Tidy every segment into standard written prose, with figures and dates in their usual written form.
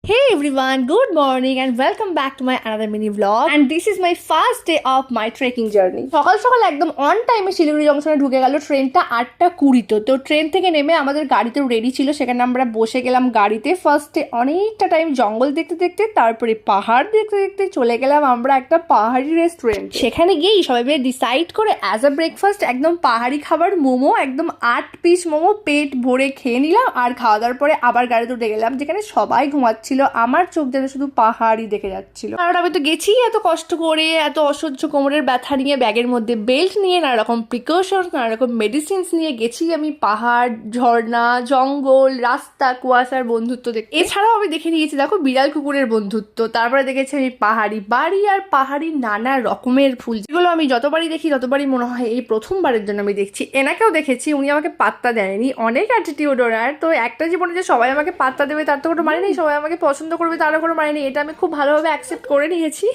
Hey everyone, good morning and welcome back to my another mini vlog, and this is my first day of my trekking journey. সকাল সকাল একদম on টাইমে শিলিগুড়ি জংশনে ঢুকে গেল ট্রেনটা 8:20। তো ট্রেন থেকে নেমে আমাদের গাড়িতে রেডি ছিল, সেখানে আমরা বসে গেলাম গাড়িতে। ফার্স্টে অনেকটা টাইম জঙ্গল দেখতে দেখতে, তারপরে পাহাড় দেখতে দেখতে চলে গেলাম আমরা একটা পাহাড়ি রেস্টুরেন্ট। সেখানে গিয়েই সবাই মিলে ডিসাইড করে অ্যাজ আ ব্রেকফাস্ট একদম পাহাড়ি খাবার মোমো, একদম 8 পিস মোমো পেট ভরে খেয়ে নিলাম। আর খাওয়া দাওয়ার পরে আবার গাড়িতে উঠে গেলাম, যেখানে সবাই ঘুমাচ্ছিল। আমার চোখ যেন শুধু পাহাড়ই দেখে যাচ্ছিল। কারণ আমি তো গেছি এত কষ্ট করে, এত অসহ্য কোমরের ব্যথা নিয়ে, ব্যাগের মধ্যে বেল্ট নিয়ে, নানা রকম প্রিকশনস, নানা রকম মেডিসিনস নিয়ে গেছি আমি পাহাড়, ঝর্ণা, জঙ্গল, রাস্তা, কুয়াশার বন্ধুত্ব দেখে। এছাড়াও আমি দেখে নিয়েছি দেখো বিড়াল কুকুরের বন্ধুত্ব। তারপরে দেখেছি আমি পাহাড়ি বাড়ি আর পাহাড়ি নানা রকমের ফুল, যেগুলো আমি যতবারই দেখি ততবারই মনে হয় এই প্রথমবারের জন্য আমি দেখছি। এনাকেও দেখেছি, উনি আমাকে পাত্তা দেয়নি, অনেক অ্যাটিটিউড ওনার। তো একটা জীবনে যে সবাই আমাকে পাত্তা দেবে তার তো কোনো মানে নেই, সবাই আমাকে পছন্দ করবে তারও কোনো মানে নেই। এটা আমি খুব ভালোভাবে অ্যাকসেপ্ট করে নিয়েছি।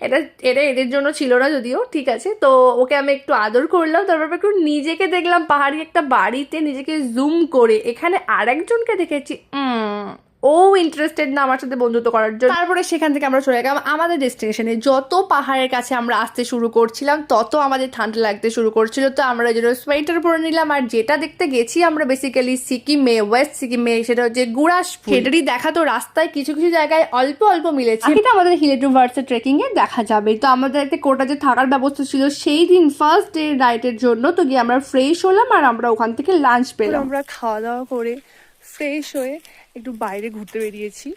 এটা এটা এদের জন্য ছিল না যদিও, ঠিক আছে। তো ওকে আমি একটু আদর করলাম, তারপর একটু নিজেকে দেখলাম পাহাড়ি একটা বাড়িতে, নিজেকে জুম করে। এখানে আরেকজনকে দেখেছি, ও ইন্টারেস্টেড না আমার সাথে বন্ধুত্ব করার জন্য। তারপরে সেখান থেকে আমরা চলে গেলাম আমাদের ডেস্টিনেশনে। যত পাহাড়ের কাছে আমরা আসতে শুরু করছিলাম তত আমাদের ঠান্ডা লাগতে শুরু করছিল, তো আমরা যেন সোয়েটার পরে নিলাম। আর যেটা দেখতে গেছি আমরা বেসিক্যালি সিকিমে, ওয়েস্ট সিকিমে, সেটা হচ্ছে গুড়াস। সেটারই দেখা তো রাস্তায় কিছু কিছু জায়গায় অল্প অল্প মিলেছে, এটা আমাদের হিলেটু ভার্সে ট্রেকিং এ দেখা যাবে। তো আমাদের একটা কোটাতে থাকার ব্যবস্থা ছিল সেই দিন ফার্স্ট ডে রাইডের জন্য। তো গিয়ে আমরা ফ্রেশ হলাম আর আমরা ওখান থেকে লাঞ্চ পেলাম। আমরা খাওয়া দাওয়া করে ফ্রেশ হয়ে একটু বাইরে ঘুরতে বেরিয়েছি।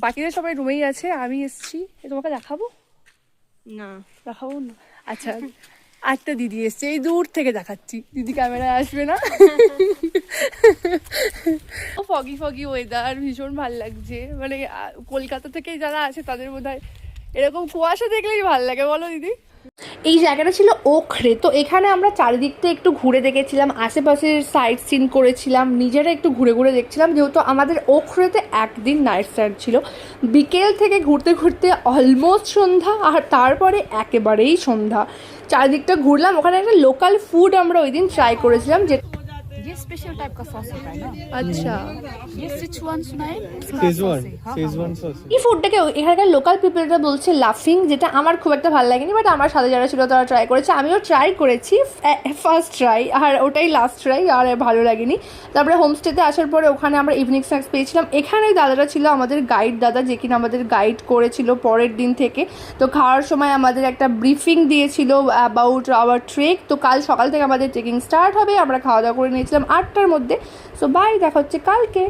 বাকিরা সবাই রুমেই আছে, আমি এসেছি। তোমাকে দেখাবো না? দেখাবো না, আচ্ছা। একটা দিদি এসছে, এই দূর থেকে দেখাচ্ছি, দিদি ক্যামেরায় আসবে না। ফগি ফগি ওয়েদার, ভীষণ ভাল লাগছে। মানে কলকাতা থেকে যারা আছে তাদের বোধহয় এরকম কুয়াশা দেখলেই ভাল লাগে, বলো দিদি? এই জায়গাটা ছিল ওখরে। তো এখানে আমরা চারিদিকটা একটু ঘুরে দেখেছিলাম, আশেপাশের সাইট সিন করেছিলাম, নিজেরা একটু ঘুরে ঘুরে দেখছিলাম। যেহেতু আমাদের ওখরেতে একদিন নাইট স্টার্ট ছিল, বিকেল থেকে ঘুরতে ঘুরতে অলমোস্ট সন্ধ্যা, আর তারপরে একেবারেই সন্ধ্যা। চারিদিকটা ঘুরলাম, ওখানে একটা লোকাল ফুড আমরা ওই দিন ট্রাই করেছিলাম, যে ये स्पेशल टाइप का सॉस होता है ना। আচ্ছা, ये सिचुआन सुना है? Schezwan sauce. এই ফুডটাকে এখানকার লোকাল পিপলরা বলছে লাফিং, যেটা আমার খুব একটা ভালো লাগেনি, বাট আমার সাথে যারা ছিল তারা ট্রাই করেছে, আমিও ট্রাই করেছি। ফার্স্ট ট্রাই, আর ওটাই লাস্ট ট্রাই, আর ভালো লাগেনি। তারপরে হোমস্টেতে আসার পরে ওখানে আমরা ইভিনিং স্ন্যাক্স পেয়েছিলাম। এখানে দাদাটা ছিল আমাদের গাইড দাদা, যে কিনা আমাদের গাইড করেছিল পরের দিন থেকে। তো খাওয়ার সময় আমাদের একটা ব্রিফিং দিয়েছিল অ্যাবাউট আওয়ার ট্রেক। তো কাল সকাল থেকে আমাদের ট্রেকিং স্টার্ট হবে। আমরা খাওয়া দাওয়া করে নিয়েছিলাম 8টার মধ্যে। সো বাই, দেখা হচ্ছে কালকে।